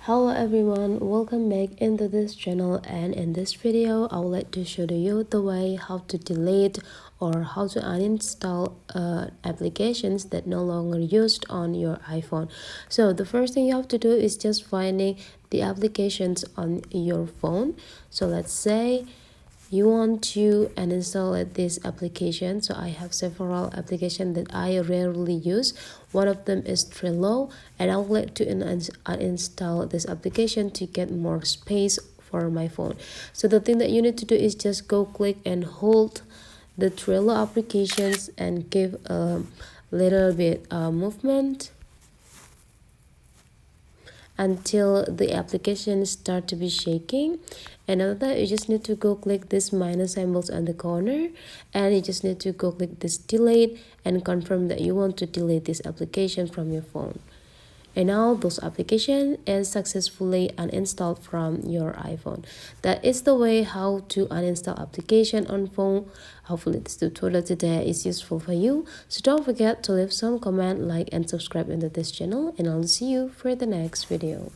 Hello everyone, welcome back into this channel, and in this video I would like to show you the way how to delete or how to uninstall applications that no longer used on your iPhone. So the first thing you have to do is just finding the applications on your phone. So let's say you want to uninstall this application. So I have several applications that I rarely use. One of them is Trello, and I would like to uninstall this application to get more space for my phone. So the thing that you need to do is just go click and hold the Trello applications and give a little bit movement until the application start to be shaking. And after that, you just need to go click this minus symbols on the corner, and you just need to go click this delete and confirm that you want to delete this application from your phone. And now those application is successfully uninstalled from your iPhone. That is the way how to uninstall application on phone. Hopefully this tutorial today is useful for you. So don't forget to leave some comment, like and subscribe into this channel, and I'll see you for the next video.